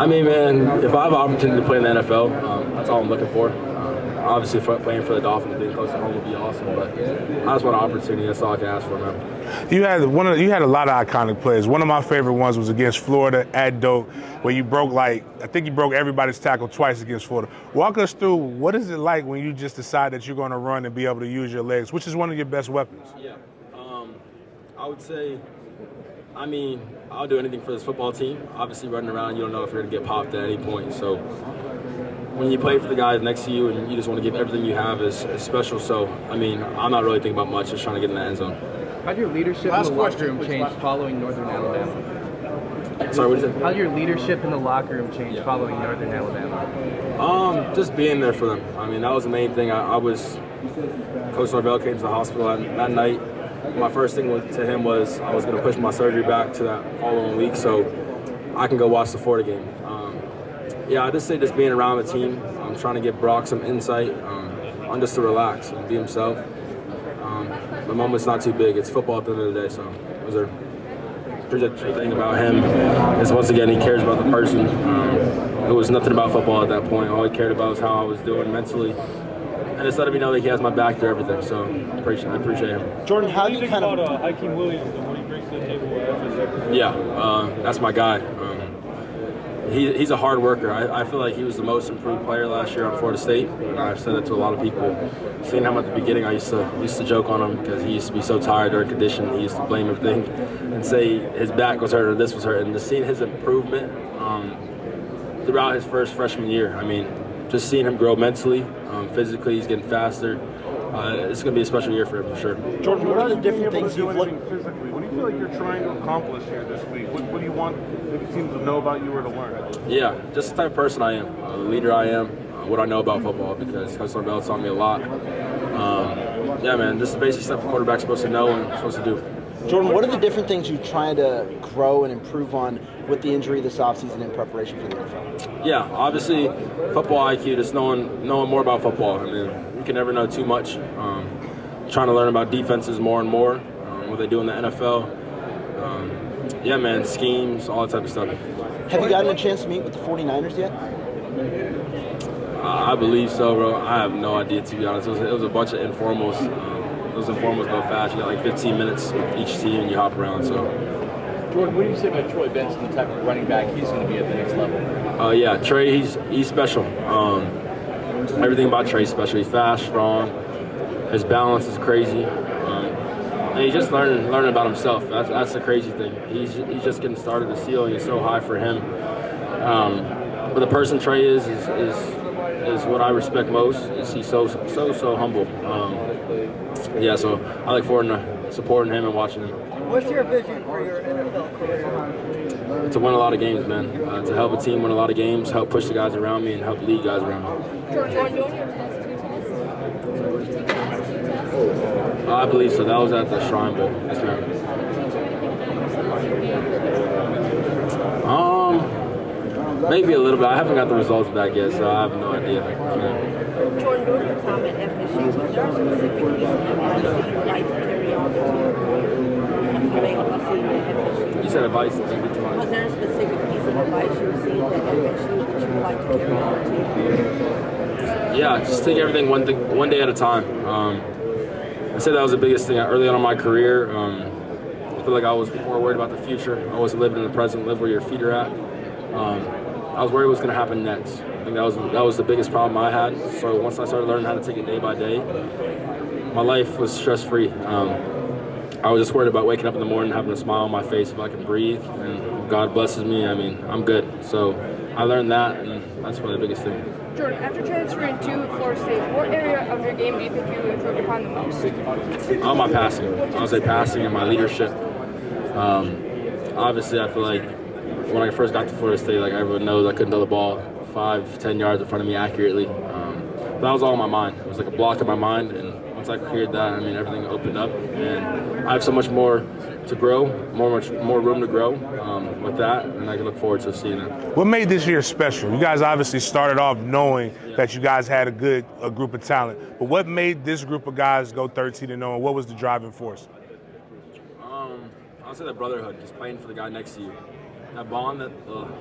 I mean, man, if I have an opportunity to play in the NFL, that's all I'm looking for. Obviously, playing for the Dolphins, being close to home would be awesome, but I just want an opportunity. That's all I can ask for, man. You had a lot of iconic plays. One of my favorite ones was against Florida at Doak, where you broke I think you broke everybody's tackle twice against Florida. Walk us through, what is it like when you just decide that you're going to run and be able to use your legs, which is one of your best weapons? Yeah, I would say, I'll do anything for this football team. Obviously, running around, you don't know if you're going to get popped at any point. So when you play for the guys next to you and you just want to give everything you have is special. So, I'm not really thinking about much, just trying to get in the end zone. How did your leadership in the locker room change following Northern Alabama? Sorry, what is it? How did your leadership in the locker room change following Northern Alabama? Just being there for them. That was the main thing. Coach Norvell came to the hospital that night. My first thing to him was I was going to push my surgery back to that following week so I can go watch the Florida game. I just say just being around the team. I'm trying to give Brock some insight on just to relax and be himself. The moment's not too big. It's football at the end of the day, so it was a pretty good thing about him is once again he cares about the person. It was nothing about football at that point. All he cared about was how I was doing mentally. And just letting me know that he has my back through everything, so I appreciate him. Jordan, how do you kind of... Hakeem Williams and what he brings to the table? Yeah, that's my guy. He's a hard worker. I feel like he was the most improved player last year on Florida State. And I've said that to a lot of people. Seeing him at the beginning, I used to joke on him because he used to be so tired during conditioning. He used to blame everything and say his back was hurt or this was hurt. And just seeing his improvement throughout his first freshman year, just seeing him grow mentally, physically, he's getting faster. It's going to be a special year for him for sure. Jordan, what are the different things you've looked physically? What do you feel like you're trying to accomplish here this week? What do you want the teams to know about you or to learn? Yeah, just the type of person I am, the leader I am, what I know about football because Coach Norvell taught me a lot. This is the basic stuff a quarterback's supposed to know and supposed to do. Jordan, what are the different things you're trying to grow and improve on with the injury this offseason in preparation for the NFL? Yeah, obviously, football IQ, just knowing more about football. You can never know too much. Trying to learn about defenses more and more, what they do in the NFL. Schemes, all that type of stuff. Have you gotten a chance to meet with the 49ers yet? I believe so, bro. I have no idea, to be honest. It was a bunch of informals. Those informals go fast. You got like 15 minutes with each team and you hop around. So, Jordan, what do you say about Troy Benson, the type of running back he's going to be at the next level? Trey, he's special. Everything about Trey's special. He's fast, strong. His balance is crazy. And he's just learning about himself. That's the crazy thing. He's just getting started. The ceiling is so high for him. But the person Trey is what I respect most. He's so humble. So I look forward to supporting him and watching him. What's your vision for your NFL career? To win a lot of games, man. To help a team win a lot of games, help push the guys around me, and help lead guys around me. I believe so. That was at the Shrine Bowl. Yes, ma'am. Maybe a little bit. I haven't got the results back yet, so I have no idea. Jordan, during your time at FSU, was there a specific piece of advice that you would like to carry on into your career? Have you made a decision at FSU? You said advice? Was there a specific piece of advice you received at FSU that you would like to carry on into your career? Yeah, just take everything one day at a time. I said that was the biggest thing early on in my career. I feel like I was more worried about the future. I wasn't living in the present, live where your feet are at. I was worried what's going to happen next. I think that was the biggest problem I had. So once I started learning how to take it day by day, my life was stress-free. I was just worried about waking up in the morning, having a smile on my face if I can breathe, and God blesses me. I'm good. So I learned that, and that's probably the biggest thing. Jordan, after transferring to Florida State, what area of your game do you think you improved upon the most? My passing. I would say passing and my leadership. Obviously, I feel like when I first got to Florida State, like everyone knows, I couldn't throw the ball 5-10 yards in front of me accurately. But that was all in my mind. It was like a block in my mind, and once I cleared that, everything opened up, and I have so much more to grow, more room to grow with that, and I can look forward to seeing it. What made this year special? You guys obviously started off knowing that you guys had a group of talent, but what made this group of guys go 13-0, and what was the driving force? I'll say the brotherhood, just playing for the guy next to you. that bond that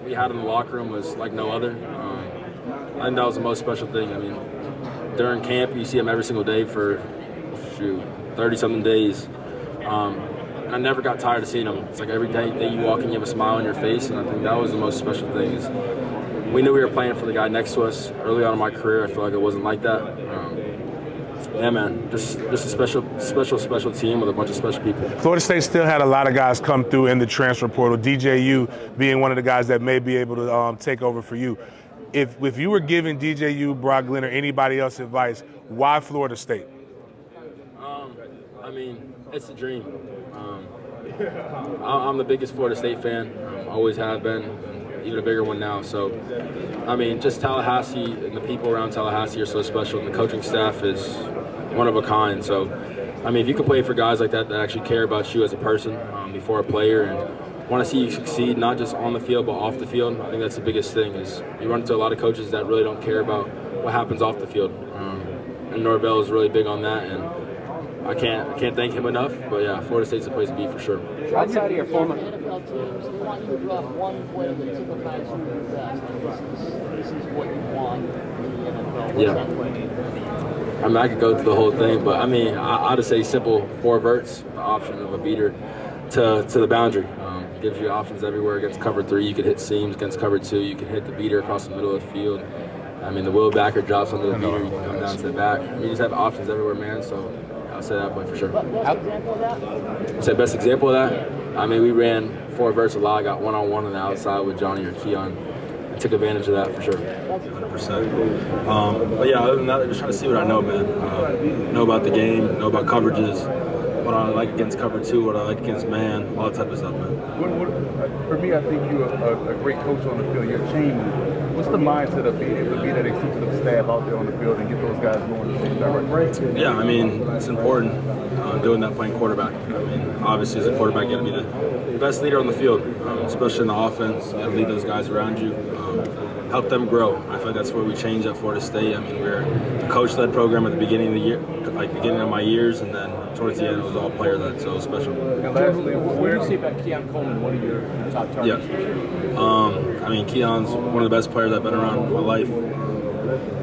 we had in the locker room was like no other. I think that was the most special thing. I mean, during camp, you see him every single day for 30-something days. And I never got tired of seeing him. It's like every day that you walk in, you have a smile on your face, and I think that was the most special thing. Is we knew we were playing for the guy next to us. Early on in my career, I feel like it wasn't like that. Yeah, man, just a special team with a bunch of special people. Florida State still had a lot of guys come through in the transfer portal, DJU being one of the guys that may be able to take over for you. If you were giving DJU, Brock Glenn, or anybody else advice, why Florida State? I mean, it's a dream. I'm the biggest Florida State fan, always have been, and even a bigger one now. So, I mean, just Tallahassee and the people around Tallahassee are so special, and the coaching staff is one of a kind. So, I mean, if you can play for guys like that actually care about you as a person before a player and want to see you succeed, not just on the field but off the field, I think that's the biggest thing. Is you run into a lot of coaches that really don't care about what happens off the field, and Norvell is really big on that. And I can't thank him enough. But yeah, Florida State's a place to be for sure. Outside of your former NFL teams, they want you to drop one play that signifies who you're best. This is what you want in the NFL. What's that play mean? I mean, I could go through the whole thing, but I mean, I'd just say simple 4 verts, the option of a beater to the boundary. Gives you options everywhere. Against cover 3, you could hit seams. Against cover 2, you can hit the beater across the middle of the field. I mean, the wheel backer drops under the beater, you can come down to the back. You just have options everywhere, man, so I'll say that play for sure. Best example of that? Say best example of that? I mean, we ran 4 verts a lot. I got one-on-one on the outside with Johnny or Keon. I took advantage of that for sure. 100%. But yeah, other than that, I'm just trying to see what I know, man. Know about the game, know about coverages, what I like against cover 2, what I like against man, all that type of stuff, man. For me, I think you're a great coach on the field. You're a chain leader. What's the mindset of being able to be that extensive staff out there on the field and get those guys going in the same direction? Yeah, I mean, it's important doing that playing quarterback. I mean, obviously as a quarterback, you got to be the best leader on the field, especially in the offense. You got to lead those guys around you, help them grow. I feel like that's where we changed at Florida State. I mean, we're a coach-led program at the beginning of the year, like beginning of my years, and then towards the end it was all player-led, so it was special. And lastly, What do you say about Keon Coleman, one of your top targets? Yeah. I mean, Keon's one of the best players I've been around in my life.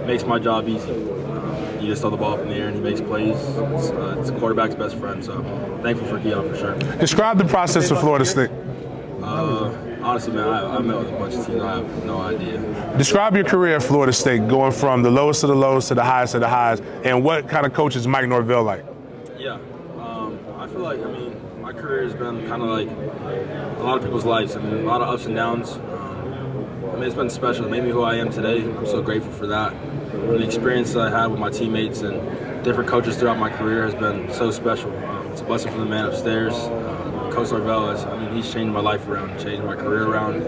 Makes my job easy. You just throw the ball up in the air and he makes plays. It's a quarterback's best friend, so thankful for Keon for sure. Describe the process of Florida State. Honestly, man, I met with a bunch of teams. I have no idea. Describe your career at Florida State, going from the lowest of the lows to the highest of the highs, and what kind of coach is Mike Norvell like? Yeah, I feel like, I mean, my career has been kind of like a lot of people's lives. I mean, a lot of ups and downs. I mean, it's been special. It made me who I am today. I'm so grateful for that. And the experience that I had with my teammates and different coaches throughout my career has been so special. It's a blessing from the man upstairs. Coach Norvell he's changed my life around, changed my career around.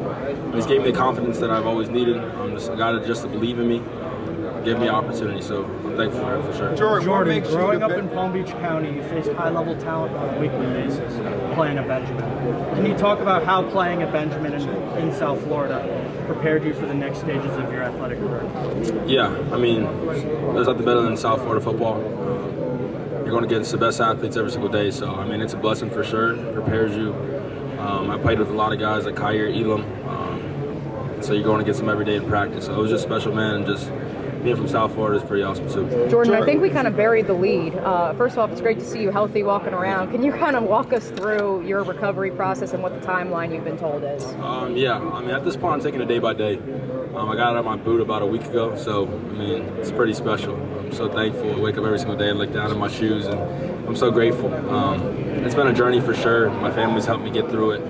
He's gave me the confidence that I've always needed. I'm just a guy to believe in me, give me opportunity. So I'm thankful for it for sure. Jordan, growing up in Palm Beach County, you faced high-level talent on a weekly basis playing at Benjamin. Can you talk about how playing at Benjamin in South Florida prepared you for the next stages of your athletic career? Yeah, I mean, there's nothing better than South Florida football. You're going against the best athletes every single day, so I mean, it's a blessing for sure. It prepares you. I played with a lot of guys like Kyer, Elam, so you're going against them every day in practice. So it was just special, man, and just being from South Florida is pretty awesome too. Jordan, I think we kind of buried the lead. First off, it's great to see you healthy walking around. Can you kind of walk us through your recovery process and what the timeline you've been told is? Yeah, I mean, at this point, I'm taking it day by day. I got it out of my boot about a week ago, so I mean, it's pretty special. I'm so thankful. I wake up every single day and look down at my shoes, and I'm so grateful. It's been a journey for sure. My family's helped me get through it.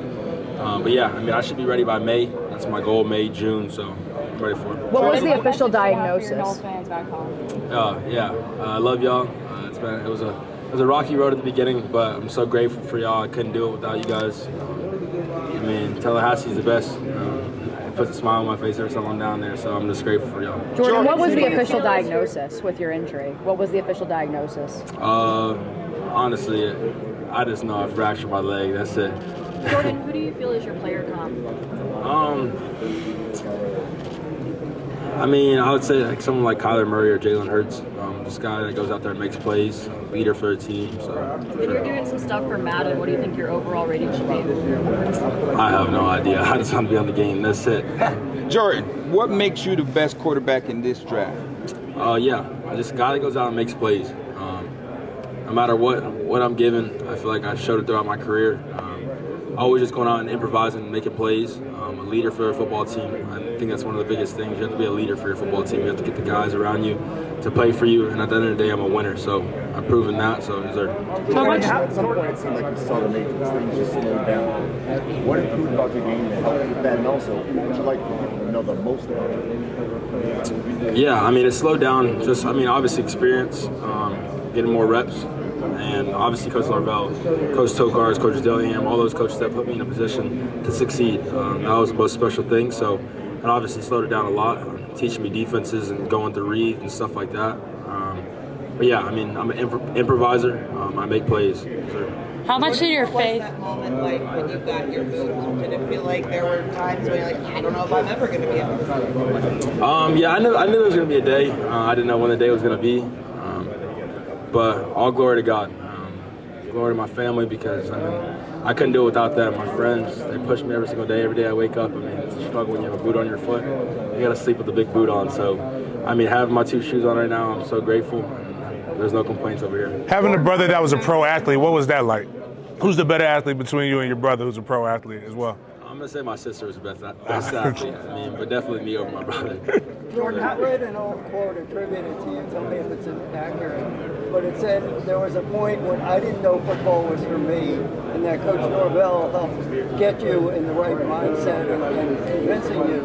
But yeah, I mean, I should be ready by May. That's my goal, May, June, so I'm ready for it. What was the official diagnosis? Fans back home. I love y'all. It was a rocky road at the beginning, but I'm so grateful for y'all. I couldn't do it without you guys. I mean, Tallahassee's the best. It puts a smile on my face every time I'm down there, so I'm just grateful for y'all. Jordan, what was the official diagnosis with your injury? What was the official diagnosis? Honestly, I just know I fractured my leg. That's it. Jordan, who do you feel is your player comp? I mean, I would say like someone like Kyler Murray or Jalen Hurts. Just a guy that goes out there and makes plays, leader for the team. So When you're doing some stuff for Madden, what do you think your overall rating should be? I have no idea. I just want to be on the game. That's it. Jordan, what makes you the best quarterback in this draft? Just a guy that goes out and makes plays. No matter what I'm given, I feel like I showed it throughout my career. Always just going out and improvising and making plays. A leader for a football team. I think that's one of the biggest things. You have to be a leader for your football team. You have to get the guys around you to play for you. And at the end of the day, I'm a winner. So I've proven that. So is there? At some point, it seemed like you saw the majors. Things just slowed down. What improved about your game to help with that? And also, what would you like for people to know the most about you? Yeah, I mean, it slowed down. Obviously experience, getting more reps. And obviously Coach Larvell, Coach Tokars, Coach Dillingham, all those coaches that put me in a position to succeed. That was the most special thing. So it obviously slowed it down a lot, teaching me defenses and going through read and stuff like that. I'm an improviser. I make plays. So. How much did your faith? What was that moment like when you got your boot? Did it feel like there were times when you're like, I don't know if I'm ever going to be able to see it? I knew there was going to be a day. I didn't know when the day was going to be. But all glory to God. Glory to my family because, I couldn't do it without them. My friends, they push me every single day. Every day I wake up, it's a struggle when you have a boot on your foot. You got to sleep with a big boot on. So, having my two shoes on right now, I'm so grateful. There's no complaints over here. Having a brother that was a pro athlete, what was that like? Who's the better athlete between you and your brother who's a pro athlete as well? I'm going to say my sister was the best athlete. But definitely me over my brother. Jordan, I read an old quote attributed to you. Tell me if it's accurate. But it said there was a point when I didn't know football was for me, and that Coach Norvell helped get you in the right mindset and convincing you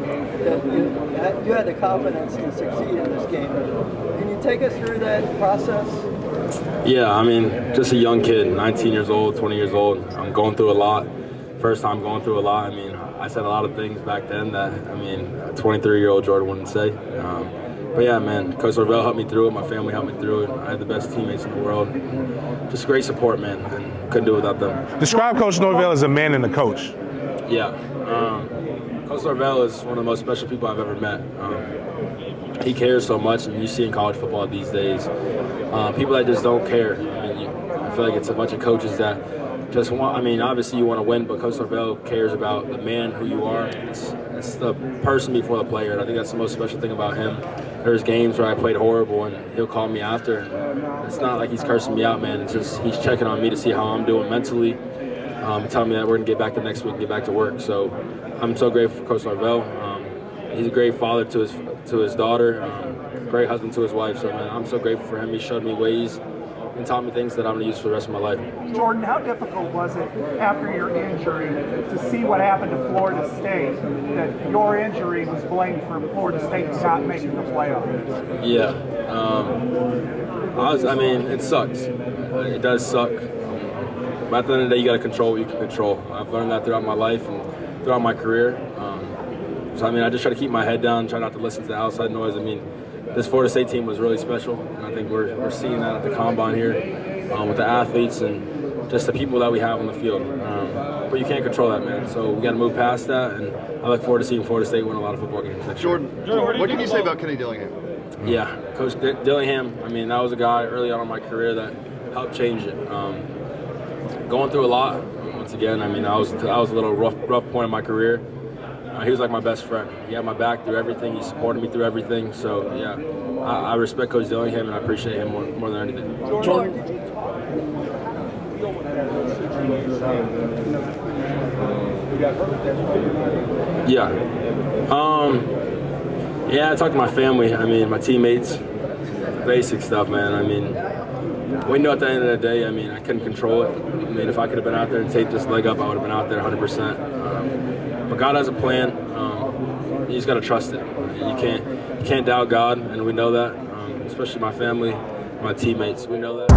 that you had the confidence to succeed in this game. Can you take us through that process? Yeah, just a young kid, 19 years old, 20 years old. I'm going through a lot. First time going through a lot. I said a lot of things back then that, a 23-year-old Jordan wouldn't say. Coach Norvell helped me through it. My family helped me through it. I had the best teammates in the world. Just great support, man, and couldn't do it without them. Describe Coach Norvell as a man and a coach. Yeah. Coach Norvell is one of the most special people I've ever met. He cares so much, and you see in college football these days, people that just don't care. I feel like it's a bunch of coaches that just want, obviously you want to win, but Coach Norvell cares about the man who you are. It's the person before the player, and I think that's the most special thing about him. There's games where I played horrible, and he'll call me after. And it's not like he's cursing me out, man. It's just he's checking on me to see how I'm doing mentally, telling me that we're going to get back the next week and get back to work. So I'm so grateful for Coach Norvell. He's a great father to his daughter, great husband to his wife. So, man, I'm so grateful for him. He showed me ways and taught me things that I'm going to use for the rest of my life. Jordan, how difficult was it after your injury to see what happened to Florida State, that your injury was blamed for Florida State not making the playoffs? Yeah. It sucks. It does suck. But at the end of the day, you got to control what you can control. I've learned that throughout my life and throughout my career. I just try to keep my head down, try not to listen to the outside noise. This Florida State team was really special, and I think we're seeing that at the Combine here with the athletes and just the people that we have on the field. But you can't control that, man. So we got to move past that, and I look forward to seeing Florida State win a lot of football games next year. Jordan, what can you say about Kenny Dillingham? Yeah, Coach Dillingham, that was a guy early on in my career that helped change it. Going through a lot, once again, I was a little rough point in my career. He was like my best friend. He had my back through everything. He supported me through everything. So, yeah, I respect Coach Dillingham, and I appreciate him more than anything. Jordan. Yeah. I talked to my family. My teammates. Basic stuff, man. We knew at the end of the day, I couldn't control it. If I could have been out there and taped this leg up, I would have been out there 100%. But God has a plan. You just got to trust it. You can't doubt God, and we know that. Especially my family, my teammates. We know that.